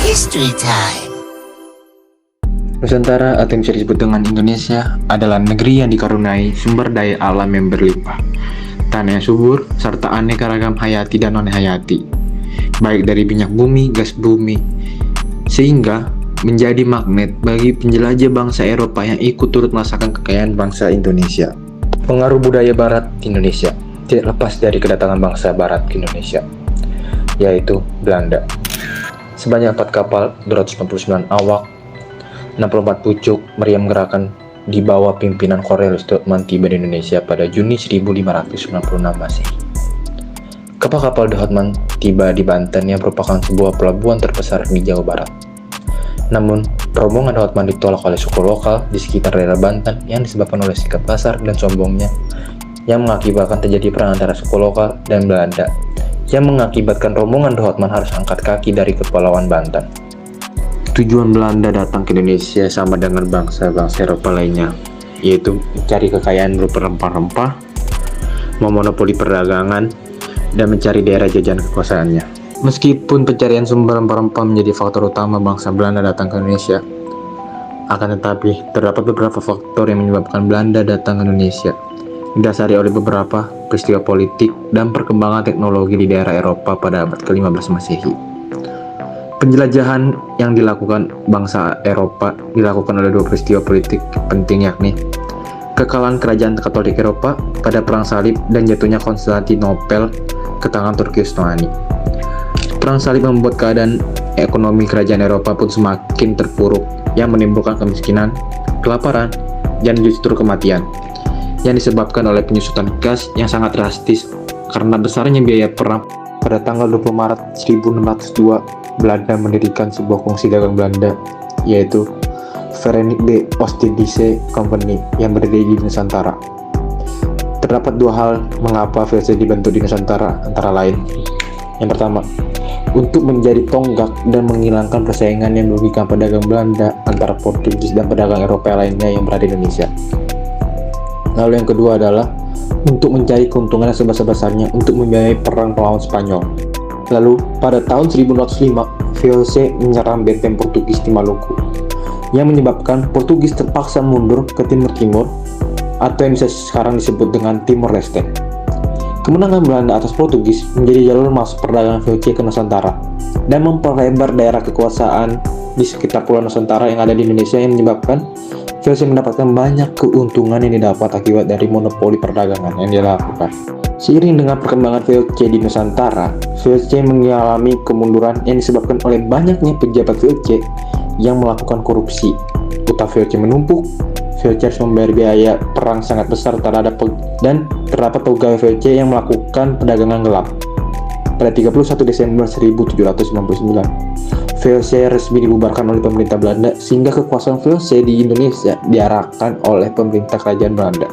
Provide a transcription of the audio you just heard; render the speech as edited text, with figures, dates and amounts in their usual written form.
History time. Nusantara atau yang bisa disebut dengan Indonesia adalah negeri yang dikaruniai sumber daya alam yang berlimpah, tanah yang subur, serta aneka ragam hayati dan non-hayati, baik dari minyak bumi, gas bumi, sehingga menjadi magnet bagi penjelajah bangsa Eropa yang ikut turut merasakan kekayaan bangsa Indonesia. Pengaruh budaya Barat di Indonesia tidak lepas dari kedatangan bangsa Barat ke Indonesia, yaitu Belanda. Sebanyak 4 kapal, 299 awak, 64 pucuk meriam gerakan di bawah pimpinan Cornelis Dootman tiba di Indonesia pada Juni 1596 Masehi. Kapal-kapal Dootman tiba di Banten yang merupakan sebuah pelabuhan terbesar di Jawa Barat. Namun, rombongan Dootman ditolak oleh suku lokal di sekitar daerah Banten yang disebabkan oleh sikap kasar dan sombongnya yang mengakibatkan terjadi perang antara suku lokal dan Belanda yang mengakibatkan rombongan Dootman harus angkat kaki dari Kepulauan Banten. Tujuan Belanda datang ke Indonesia sama dengan bangsa-bangsa Eropa lainnya, yaitu mencari kekayaan berupa rempah-rempah, memonopoli perdagangan, dan mencari daerah jajahan kekuasaannya. Meskipun pencarian sumber rempah-rempah menjadi faktor utama bangsa Belanda datang ke Indonesia, akan tetapi terdapat beberapa faktor yang menyebabkan Belanda datang ke Indonesia, didasari oleh beberapa peristiwa politik dan perkembangan teknologi di daerah Eropa pada abad ke-15 Masehi. Penjelajahan yang dilakukan bangsa Eropa dilakukan oleh dua peristiwa politik penting, yakni kekalahan kerajaan Katolik Eropa pada Perang Salib dan jatuhnya Konstantinopel ke tangan Turki Utsmani. Perang Salib membuat keadaan ekonomi kerajaan Eropa pun semakin terpuruk yang menimbulkan kemiskinan, kelaparan, dan justru kematian yang disebabkan oleh penyusutan gas yang sangat drastis karena besarnya biaya perang. Pada tanggal 20 Maret 1602, Belanda mendirikan sebuah kongsi dagang Belanda, yaitu Verenigde Oostindische Compagnie yang berdiri di Nusantara. Terdapat dua hal mengapa VOC dibentuk di Nusantara, antara lain: yang pertama, untuk menjadi tonggak dan menghilangkan persaingan yang merugikan pedagang Belanda antara Portugis dan pedagang Eropa lainnya yang berada di Indonesia. Lalu yang kedua adalah untuk mencari keuntungan yang sebesar-besarnya untuk membiayai perang melawan Spanyol. Lalu pada tahun 1605, VOC menyerang benteng Portugis di Maluku, yang menyebabkan Portugis terpaksa mundur ke timur-timur, atau yang bisa sekarang disebut dengan Timor Leste. Kemenangan Belanda atas Portugis menjadi jalur masuk perdagangan VOC ke Nusantara dan memperlebar daerah kekuasaan di sekitar Pulau Nusantara yang ada di Indonesia, yang menyebabkan VOC mendapatkan banyak keuntungan yang didapat akibat dari monopoli perdagangan yang dilakukan. Seiring dengan perkembangan VOC di Nusantara, VOC mengalami kemunduran yang disebabkan oleh banyaknya pejabat VOC yang melakukan korupsi. Utang VOC menumpuk, VOC harus membayar biaya perang sangat besar dan terdapat pegawai VOC yang melakukan perdagangan gelap. Pada 31 Desember 1799, VOC resmi dibubarkan oleh pemerintah Belanda, sehingga kekuasaan VOC di Indonesia diarahkan oleh pemerintah kerajaan Belanda.